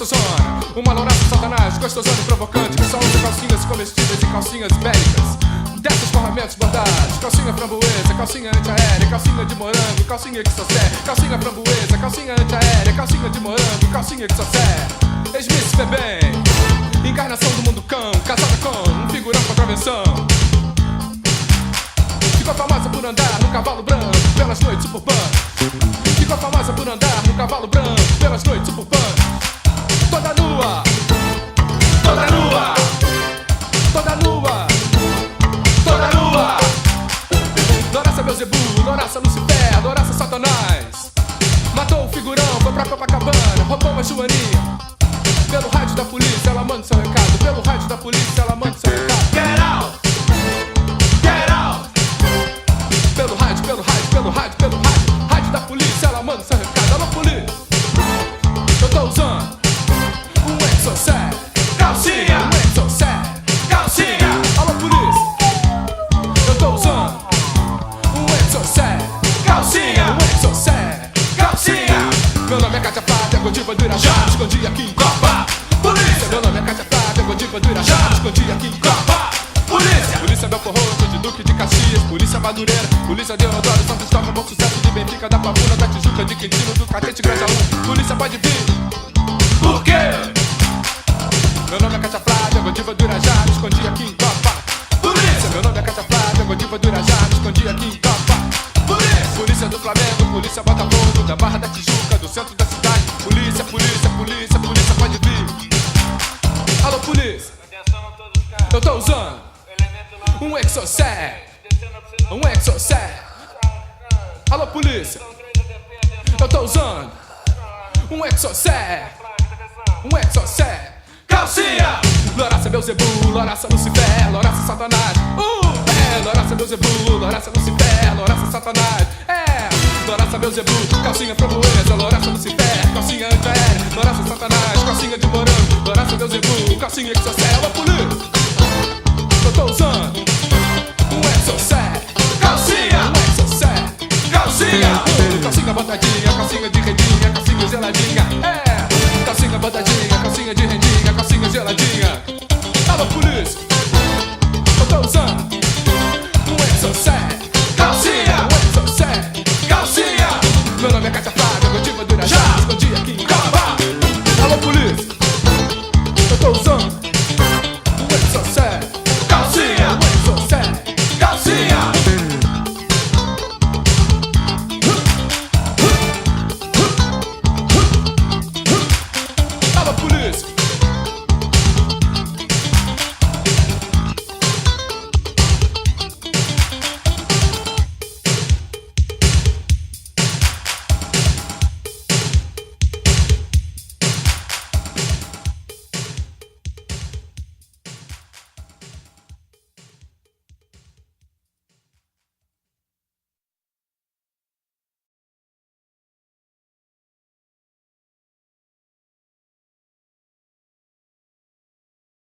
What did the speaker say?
gostosona, uma louraça satanás, gostosona e provocante, que só usa calcinhas comestíveis e calcinhas bélicas. Dessas com ramentos bordados, calcinha framboesa, calcinha antiaérea, calcinha de morango, calcinha que só serve, calcinha framboesa, calcinha antiaérea, calcinha de morango, calcinha que só serve. Ex-Miss Febem, encarnação do mundo cão, casada com um figurão com contravenção. Ficou famosa por andar no cavalo branco pelas noites suburbanas. Ficou famosa por andar no cavalo branco pelas noites suburbanas. Toda nua, toda nua, toda nua, toda nua. Louraça Beuzebu, louraça Lucifer, louraça Satanás. Matou o figurão, foi pra Copacabana, roubou uma joaninha. Pelo rádio da polícia ela manda seu recado. Pelo rádio da polícia ela manda seu recado. Get out! Get out! Pelo rádio, pelo rádio, pelo rádio, pelo rádio. Rádio da polícia ela manda seu recado. Alô polícia, eu tô usando um exocet, calcinha, um exocet, calcinha. Alô polícia, eu tô usando um exocet, calcinha, um exocet, calcinha. Meu nome é Cátia Flávia, Godiva do Irajá, escondi aqui em Copa. Polícia! Meu nome é Cátia Flávia, Godiva do Irajá, escondi aqui em Copa. Polícia! Polícia Belfort Roxo, de Duque de Caxias, Polícia Madureira, Polícia de Deodoro, São Cristóvão, Bom Sucesso, de Benfica, da Pavuna, da Tijuca, de Quintino, do Catete, Granja 1. Polícia pode vir. Por quê? Meu nome é Cátia Flávia, Godiva do Irajá, me escondi aqui em Copa. Polícia! Meu nome é Cátia Flávia, Godiva do Irajá, me escondi aqui em Copa. Polícia! Polícia do Flamengo, Polícia Botafogo, da Barra da Tijuca, do centro da cidade. Polícia, polícia, polícia, polícia pode vir. Alô polícia, eu tô usando um exocet, um exocet. Alô polícia, eu tô usando um exocet, um exocet. Calcinha! Louraça Beuzebu, louraça Lucifer, louraça Satanás. Louraça Beuzebu, louraça Lucifer, louraça Satanás. Louraça Beuzebu, calcinha framboesa, louraça Lucifer, calcinha antiaérea, louraça Satanás, calcinha de morango, louraça Beuzebu, calcinha que só serve. Alô polícia, eu tô usando um exocet, calcinha, um exocet, calcinha. Calcinha botadinha, calcinha de redinha, calcinha geladinha. Calcinha botadinha, calcinha de redinha.